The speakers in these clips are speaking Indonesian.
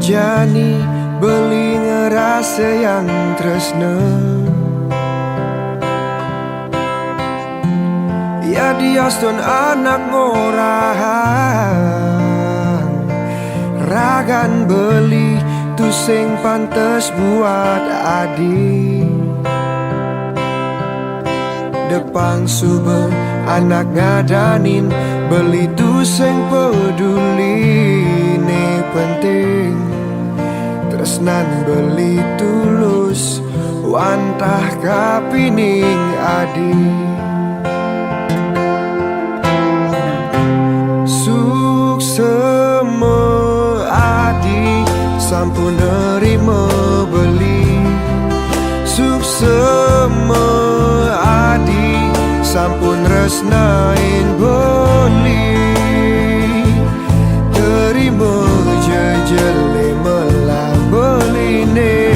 jani beli ngerasa yang tresna. Ya dios don anak ngorang ragan beli tu sing pantes buat adik. Depang sube anak ngadanin beli tu sing peduli ne penting. Tresnan beli tulus wantah kapining adik. Suksema adik sampun nerima beli. Suksema adik sampun resnain beli. Terima jejele melah beline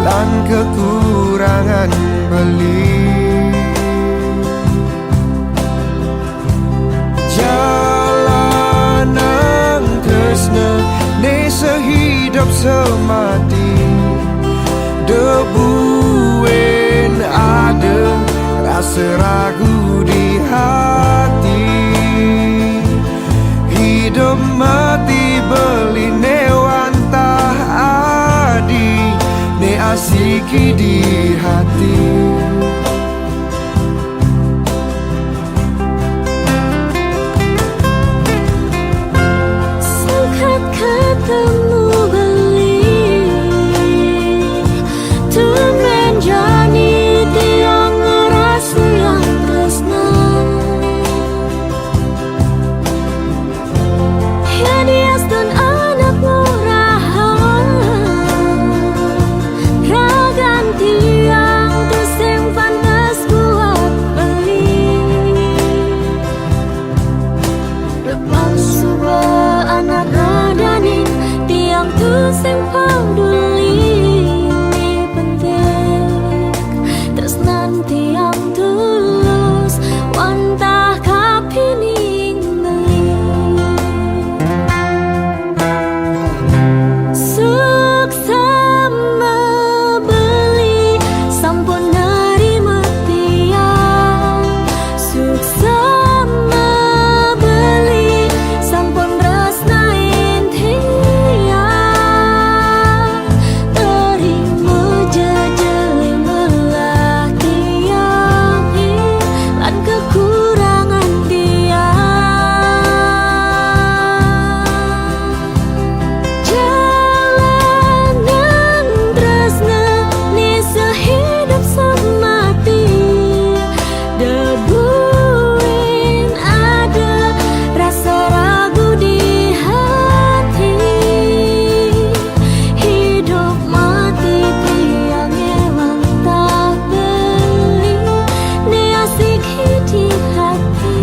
lan kekurangan beli. Jalanan tresna ne sehidup semati. Debuin ada rasa ragu di hati. Hidup mati beli ne wantah adi ne asiki di hati. Sangkat ketemu beli tuh menjadi tiang ngerasa yang tresna. Ya dias dan anak murahan ragan tiang tuh sing pantas buat beli. Depan subuh anak ngadanin tiang tuh sing peduli ini penting. Tresnan tiang tulus wantah kapining beli. Suksema beli sampun nerima tiang. Suksema beli sampun resnain tiang. Terima jejele melah tiang lan kekurangan tiang. Jalan yang tresna ni sehidup semati. Debuin ada rasa ragu di hati. Hidup mati tiang emang tak beli ni asik di hati.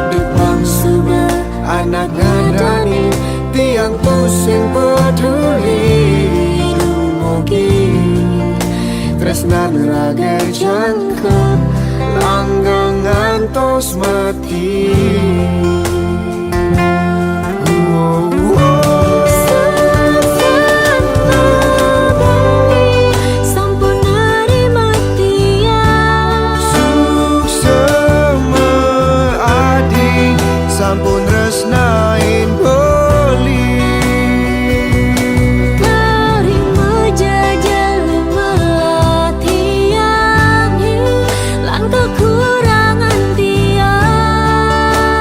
Depan subuh anak ngadanin tiang pusing peduli dumugi. Tresnan raga jangkep langgeng ngantos mati. Suksema beli sampun nerima tiang. Suksema adik sampun resnain beli. Terima jejele melah tiang lan kekurangan tiang.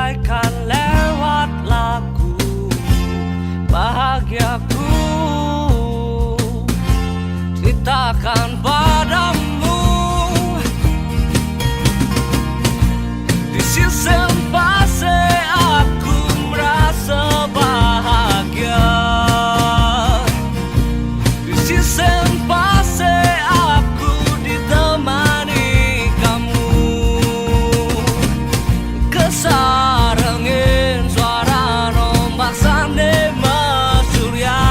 sampaikan lewat lagu bahagiaku, ceritakan padamu di sisi pase aku merasa bahagia, di sisi pase aku ditemani kamu, kesarengin suara ombak sande mesurya,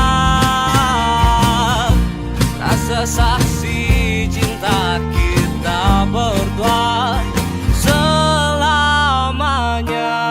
rasa saksi cinta kita berdua selamanya.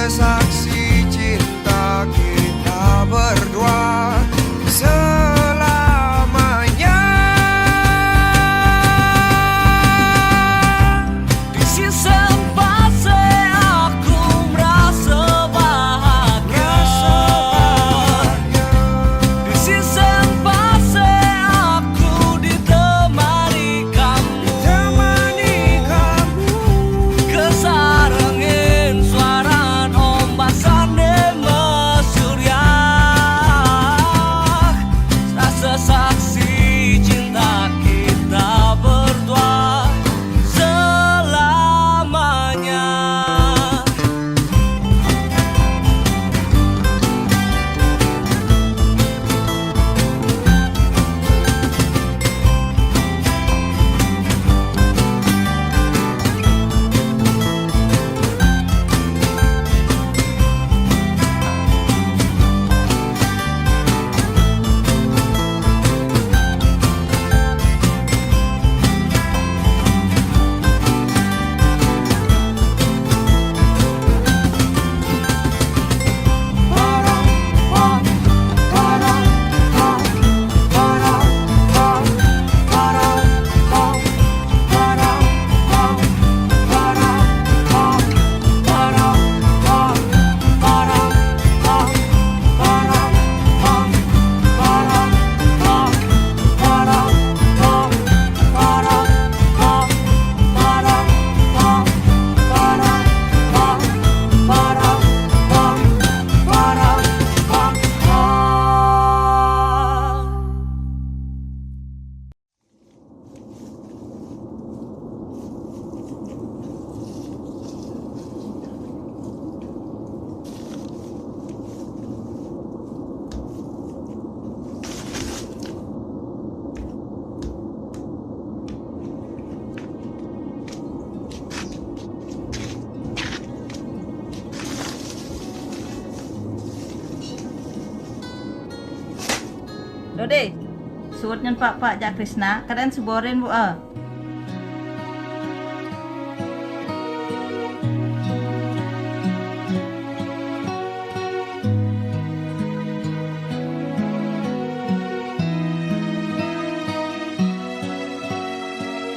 Saksi cinta kita berdua selamanya. Di sisi pase aku merasa bahagia, di sisi pase aku ditemani kamu, kesarengin suara ombak sande mesurya, rasa saksi cinta kita berdua selamanya. Dode, suatnya Pak Jak Krisna, kalian suborin bu.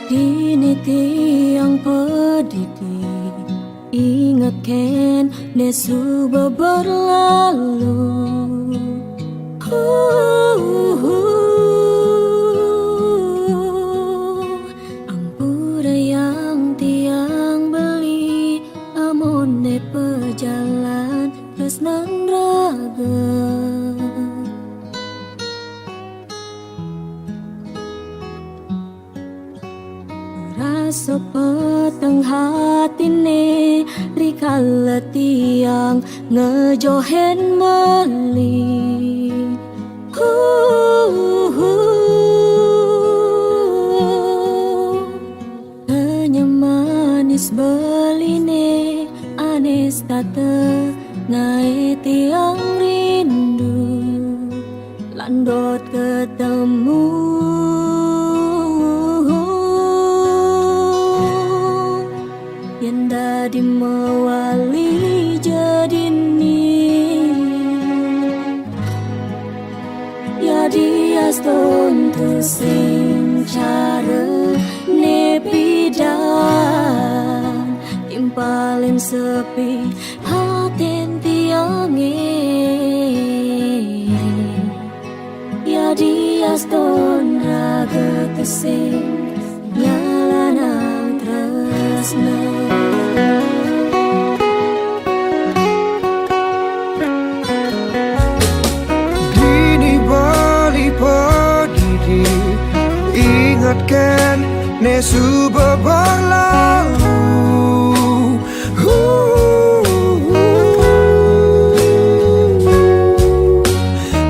Dini tiang pedidi, ingatkan nesu berlalu. Ampura yang tiang beli, amone pejalan ke tresnan raga. Rasa peteng hatine rikala tiang ngejohen meli. Hanya manis beline anes tata ngai tiang rindu landot ketemu. Yanda di mewali jadini ya dia stontu sing cara nepidan timpalin sepi haten tiange ya dia ston raga kesing nyalanang tresna. Ingatkan nesu berlalu.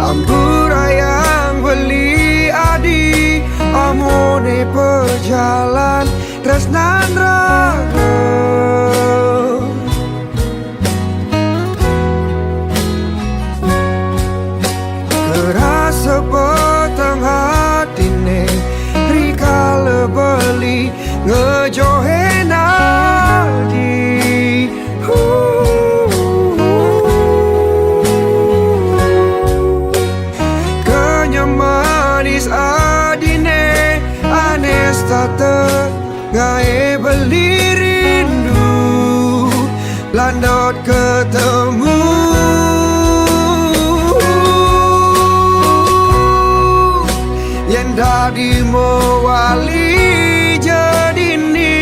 Ampura yang beli adi amone perjalan tresnan raga. Kerasa petang hatine rikala beli ngejohen adi. Kenyamanis adine anes tata ngai beli rindu landot ketemu. Yang dari mewali jadini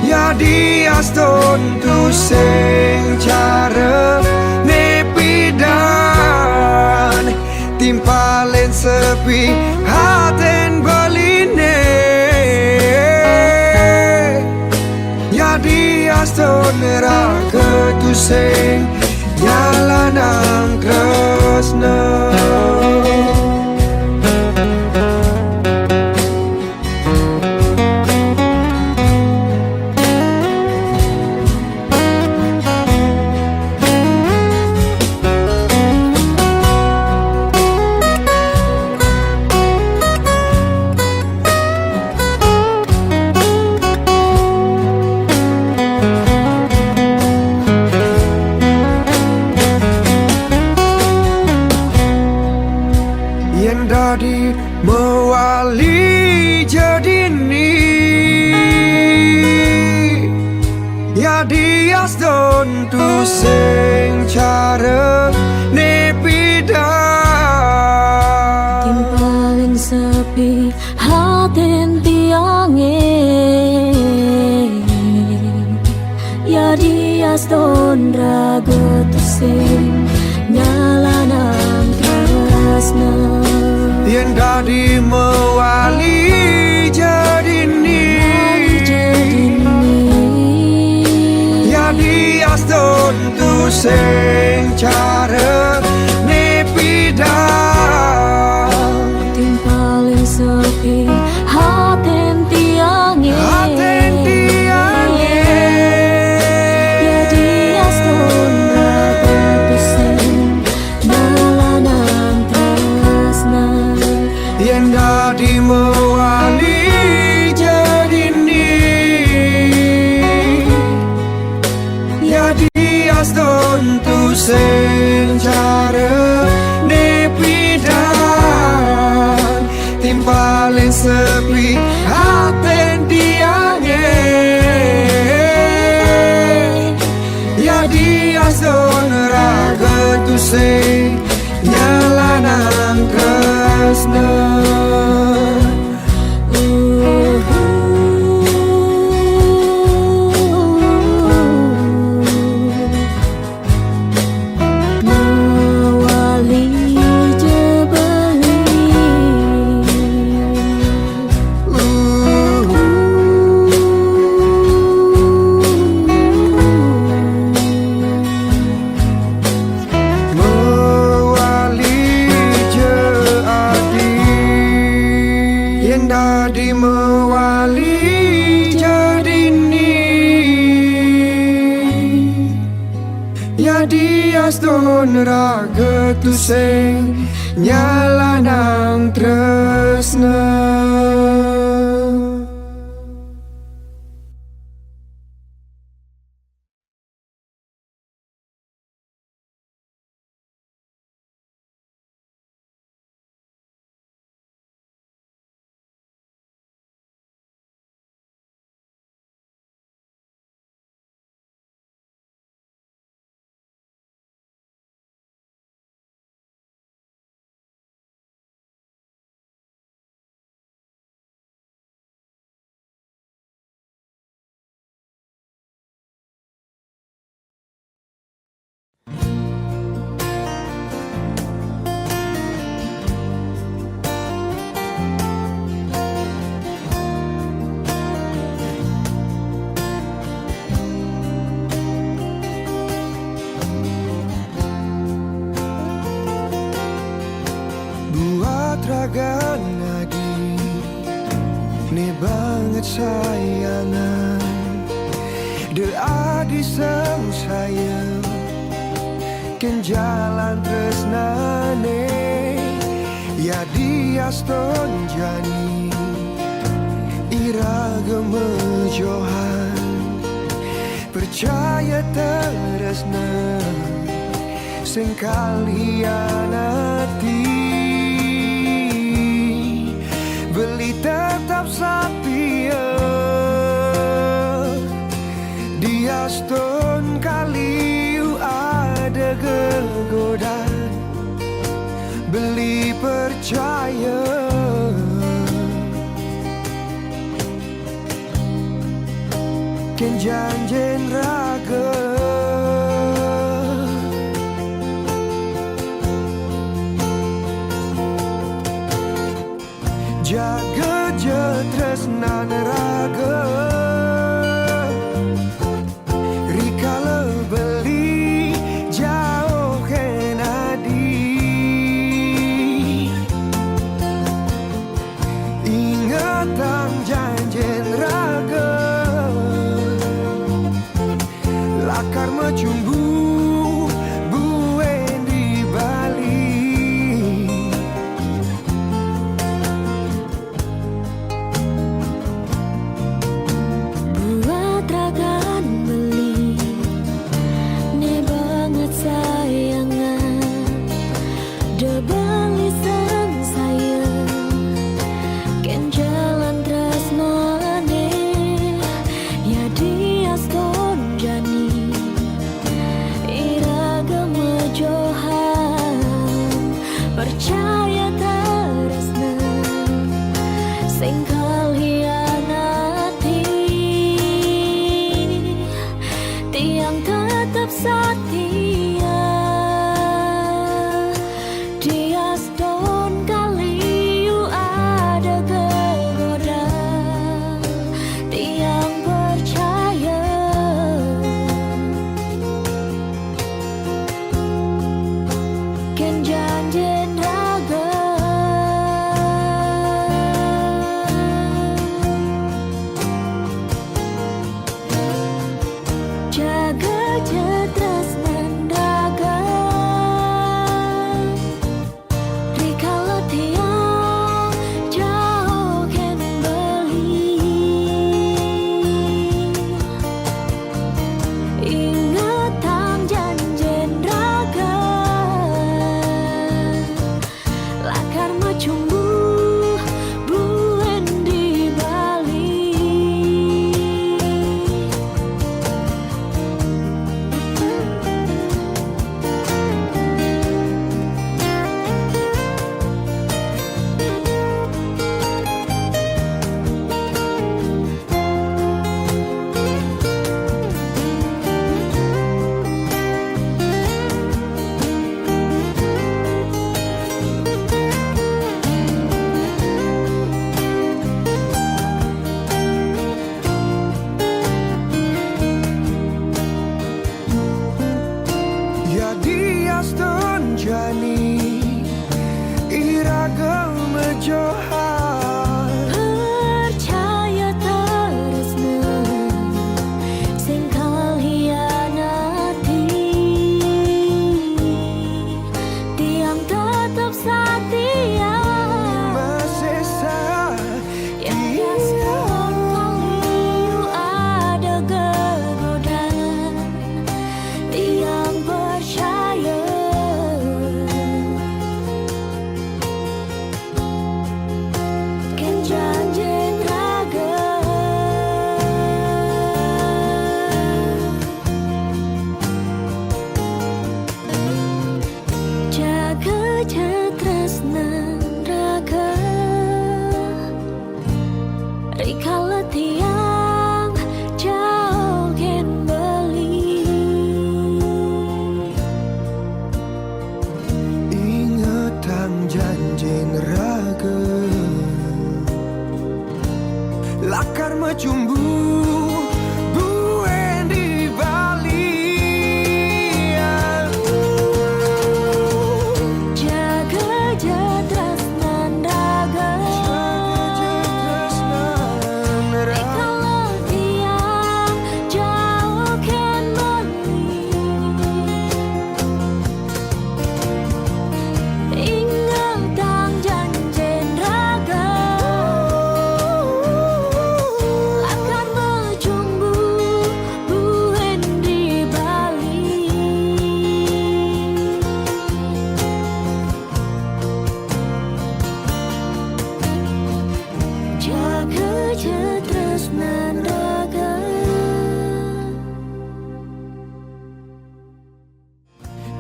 ya dia stontu sing cara nepidan timpalen sepi haten beline ya dia ston raga tu sing nyalanang tresna. Yang dari mewali jadini ya dia stontu sing cara nepidan Timpalin sepi haten tiange ya dia ston raga tusing nyalanang tresna. Yang dari mewali jadini ya dia stontu sing cara nepidan timpalin sepi haten tiange ya dia ston raga tusing nyalanang tresna. yang dari mewali jadini ya dia stontu sing cara nepidan timpalin sepi haten tiange ya dia ston raga tu sing nyalanang tresna. astun raga tu sing nyalanang tresna. Buat raga nadi ne banget sayangan de adi sang sayang ken jalan tresnane ya dia ston jani iraga mejohan percaya teresna sing kalian hati beli tetap setia dia stone kali ada kegodaan beli percaya ken janjen raga jaga je tresnan raga rikala beli jauh kenadi ingatan janjen raga lakar macumbu buen di Bali Buat ragan beli ne banget sayangan de beli sang sayang ken jalan tresnane ya dia ston jani iraga mejohan percaya teresna sing hianati tiang tetap setia dia stone kali ada kegoda tiang percaya ken janjen raga jaga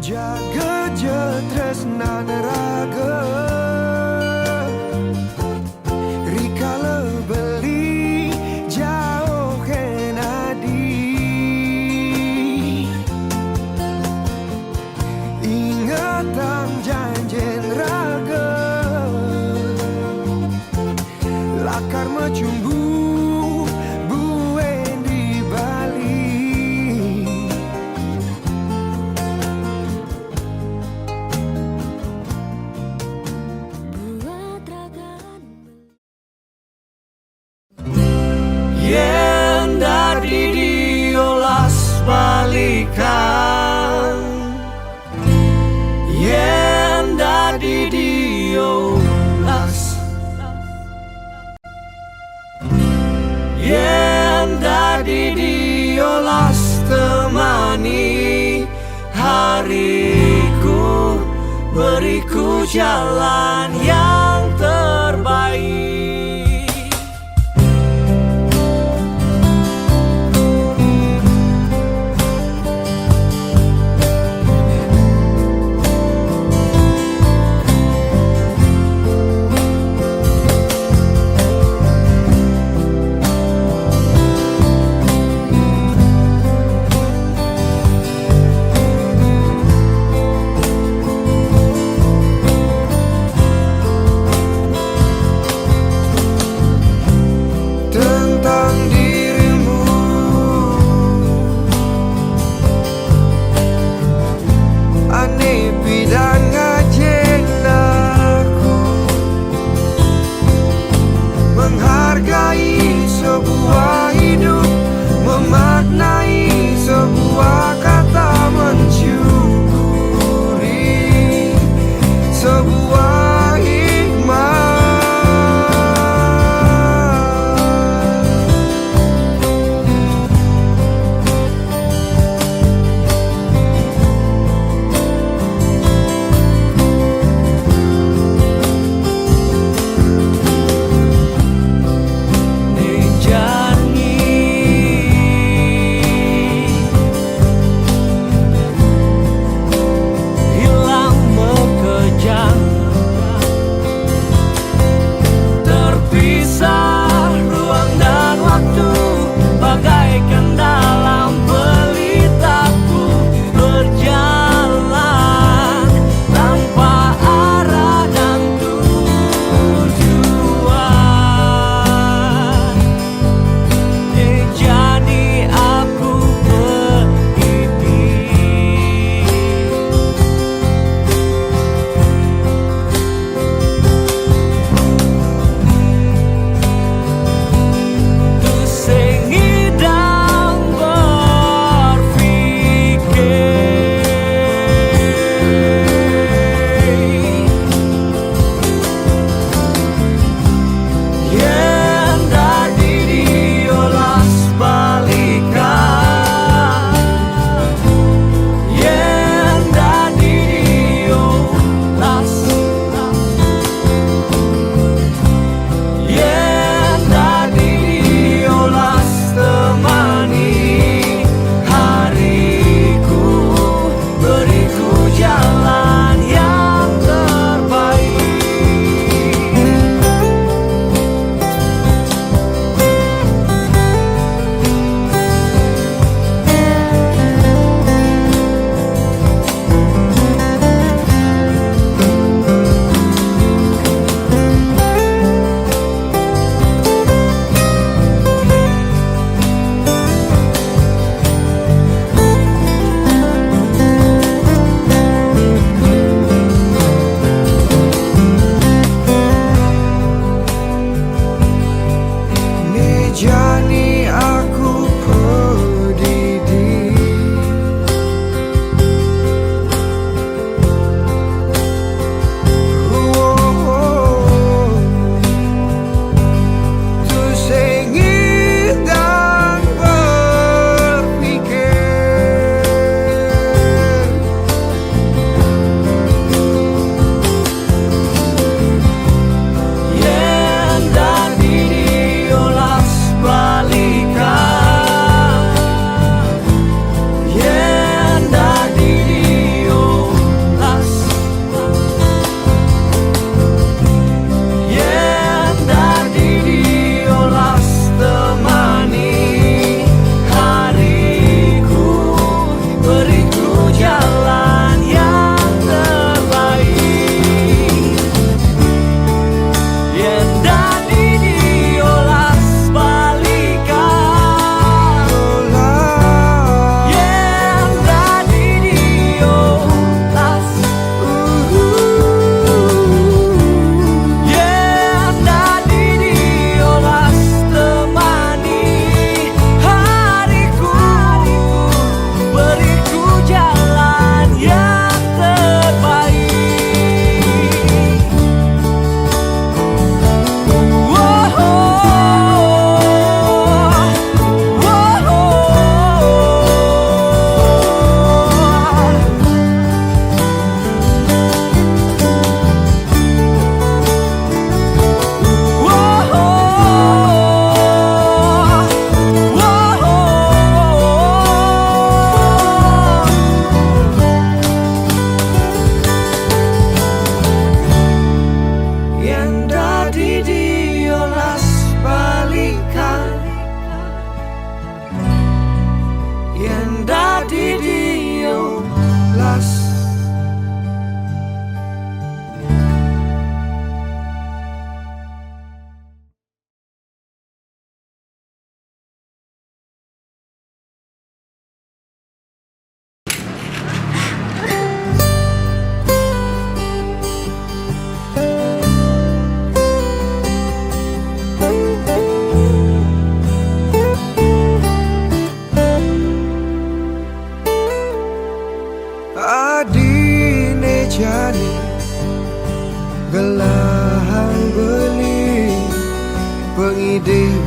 jaga je tresnan raga rikala beli jauh kenadi ingatan janjen raga lakar macumbu buen di Bali buat ragan Yen dari diolas balikan Yen dari diolas Yen dari diolas temani hariku Beriku jalan yang terbaik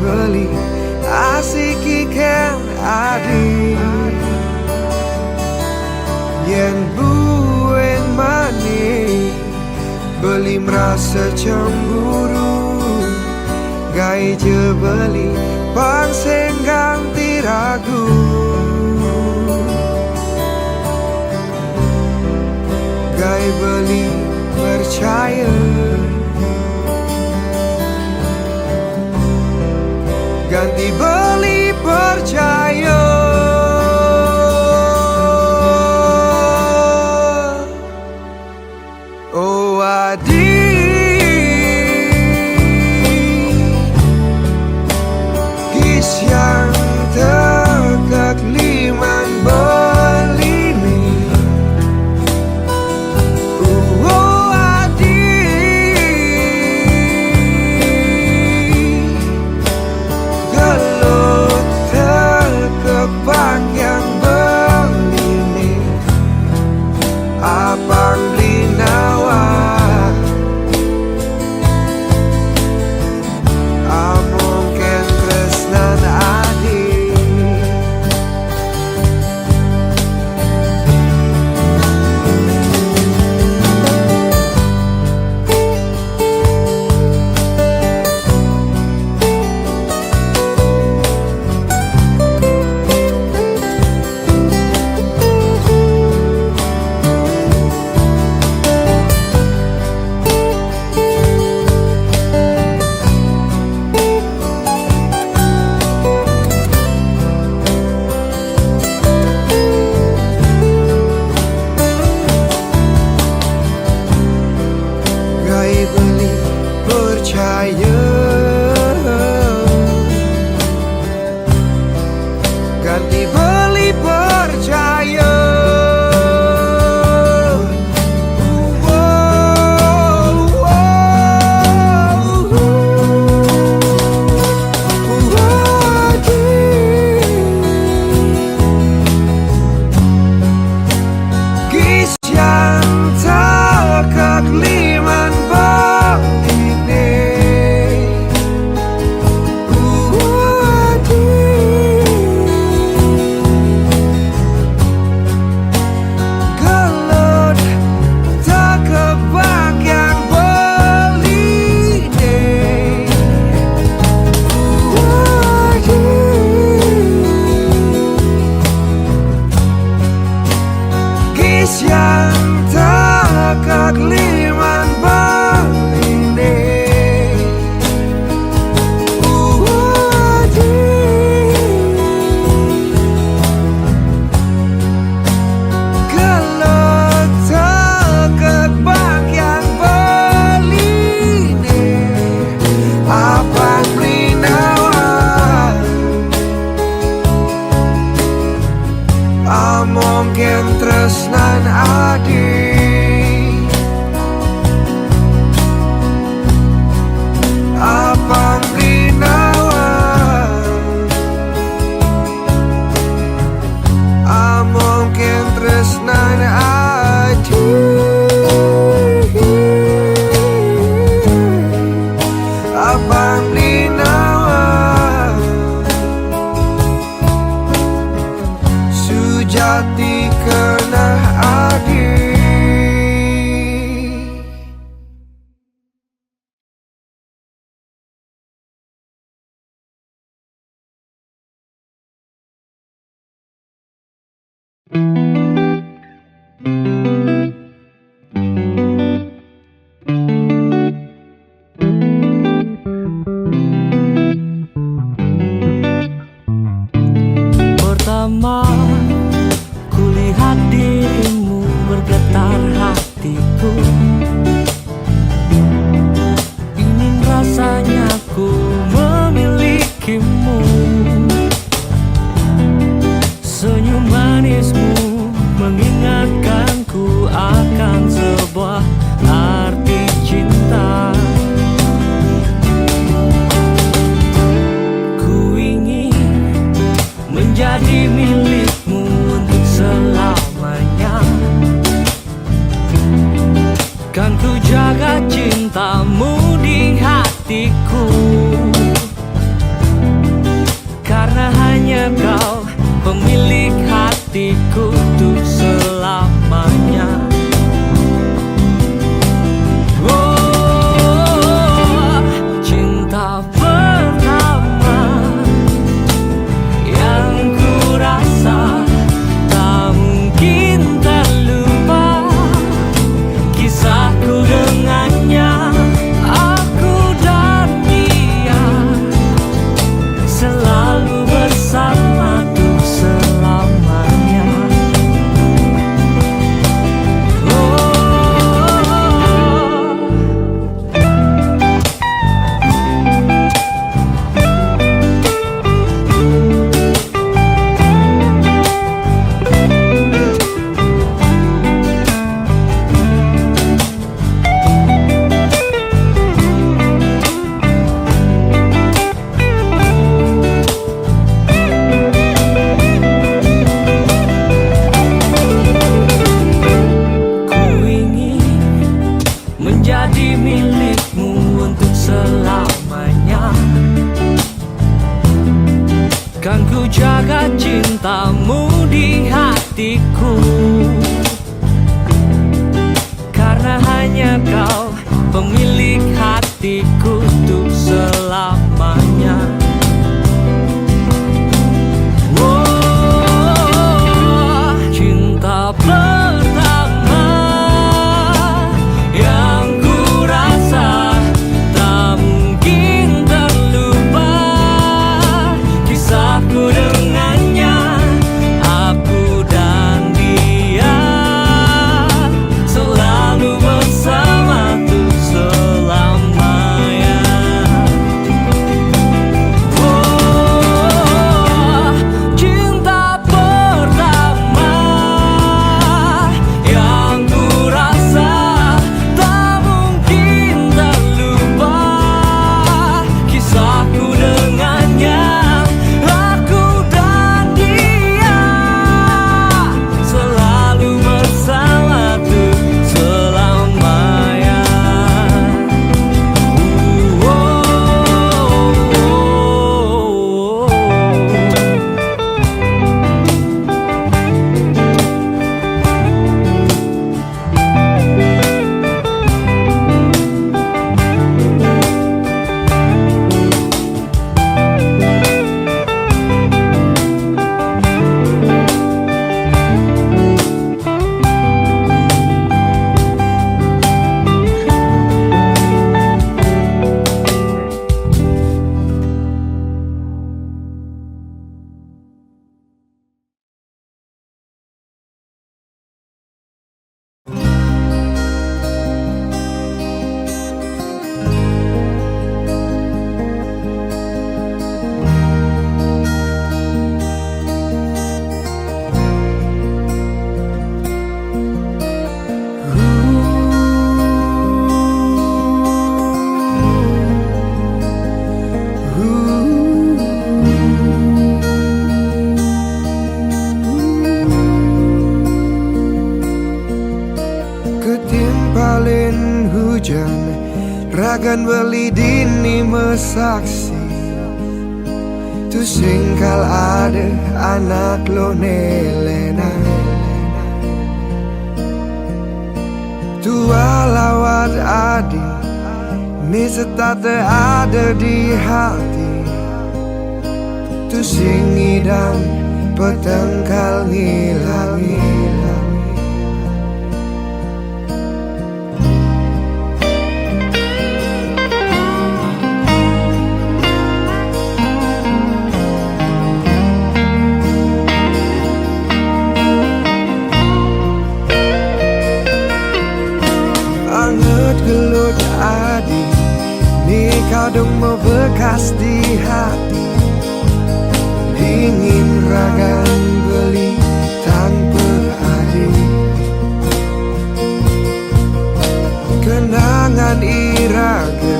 beli asik ikan adik yen buen mani beli merasa cemburu gai je beli pangseng ganti ragu gai beli percaya ganti beli percaya. Oh adik, kis yang tegak liman beli nih. Oh adik, gelut terkepak yang beli nih. Abang beli nawa mungkin tresnan adik gai beli percaya ganti beli percaya. Kis yang tegak liman berdiri gelut tak kebak yang beli deh. Kis yang tegak liman beli gelut tak kebak yang beli abang beli nawa mungkin tresnan adik abang beli nawa mungkin tresnan adik abang beli nawa sujati kena adik. Pertama kulihat dirimu bergetar hatiku. Ingin rasanya ku memilikimu. Senyum manismu mengingatkanku akan sebuah arti cinta. Ku ingin menjadi milikmu untuk selamanya. Kan ku jaga cintamu di hatiku. hanya kau pemilik hatiku untuk selamanya. Oh, cinta pertama yang ku rasa tak mungkin terlupa. Kisahku dengannya, aku dan dia selalu bersama untuk selamanya. Ku ingin menjadi milikmu untuk selamanya. Kan ku jaga cintamu di hatiku, karena hanya kau pemilik hatiku untuk selamanya. Oh, cinta pertama yang ku rasa tak mungkin terlupa. Kisahku dengannya, aku dan dia selalu bersama untuk selamanya. Oh, cinta pertama yang ku rasa tak mungkin terlupa. Kisahku dengannya, aku dan dia selalu bersama untuk selamanya. Ketimpalin hujan, ragan beli dini mesaksi. Tu singkal ada anak lo nelena, tua lawat adi, ni setate ada di hati. Tu singidang petengkal ngilang-ngilang. Anget gelut adi, ni kau dong membekas di hati. Dingin ragan beli tanpa adi, kenangan iraga,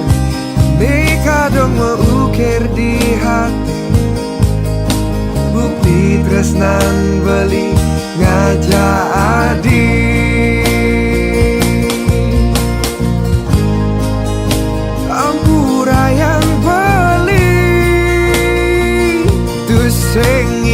ni kau dong mengukir di hati. Bukti tresnan beli ngajak adi. Ampura yang beli tu sing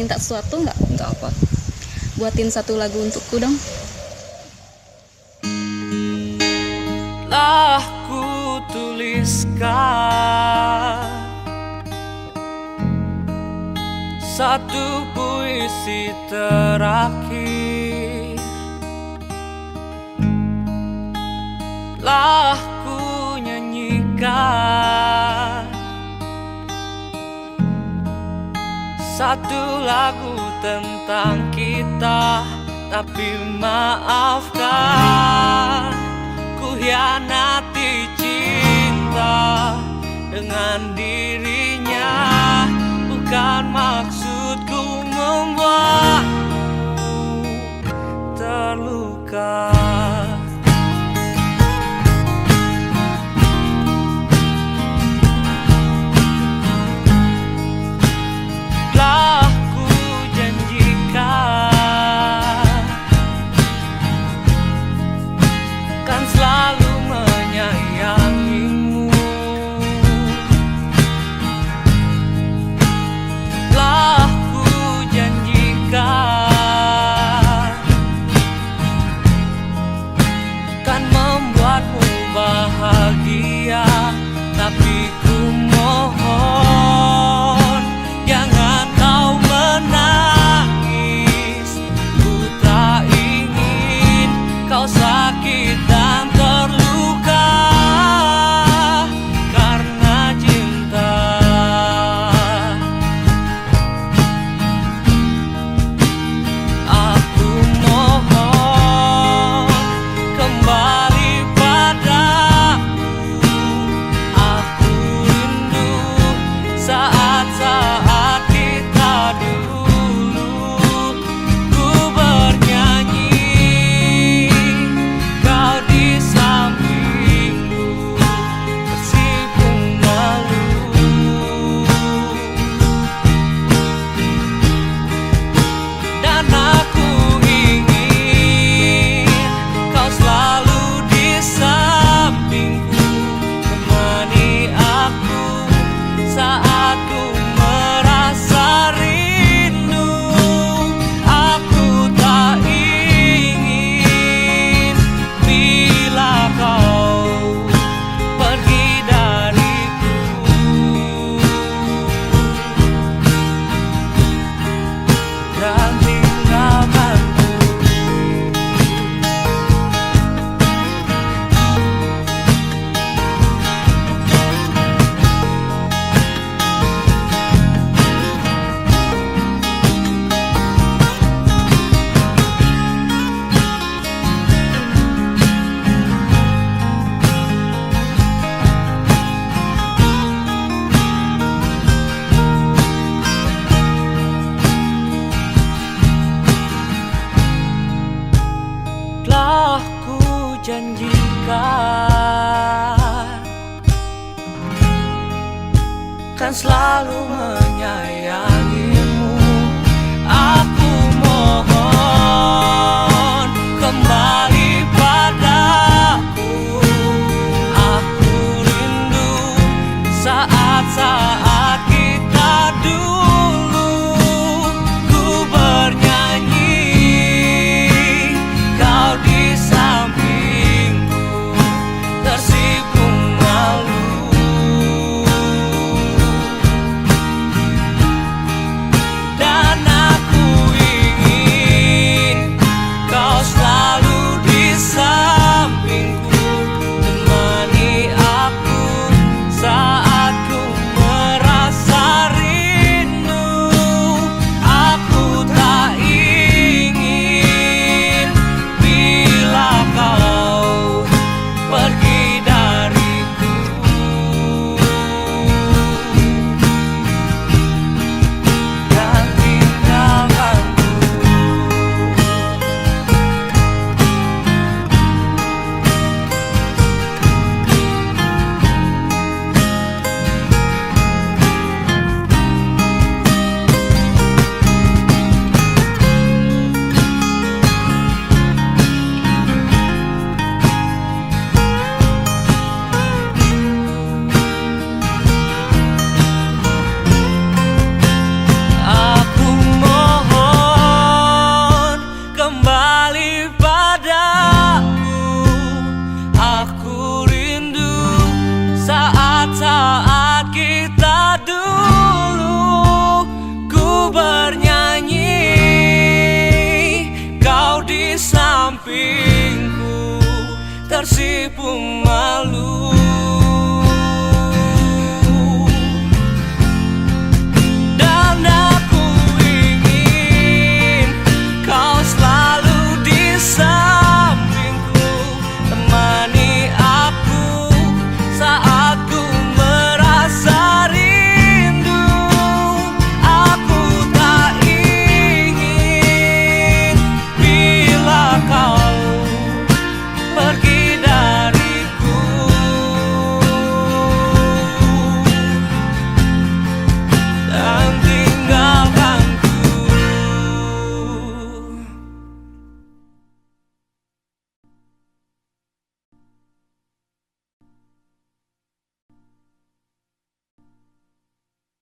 minta sesuatu nggak? Minta apa? Buatin satu lagu untukku dong. Telah ku tuliskan satu puisi terakhir, telah ku nyanyikan satu lagu tentang kita. Tapi maafkan, ku hianati cinta dengan dirinya. Bukan maksudku membuatmu terluka. Telah ku janjikan kan selalu menyayangimu. Telah ku janjikan kan membuatmu bahagia. Tapi ku mohon jangan kau menangis. Ku tak ingin kau sakit dan terluka karena cinta. Aku mohon kembali padaku. Aku rindu saat-saat kita dulu. Ku bernyanyi, kau di sampingku, tersibuk malu. Dan aku ingin kau selalu di sampingku, temani aku saat ku merasa rindu. Aku tak ingin bila kau pergi dariku dan tinggalkanku. Telah ku janjikan kan selalu menyayangimu. Aku mohon kembali padaku. Aku rindu saat-saat kita dulu. Ku bernyanyi, kau di sampingku, tersibuk malu. tersipu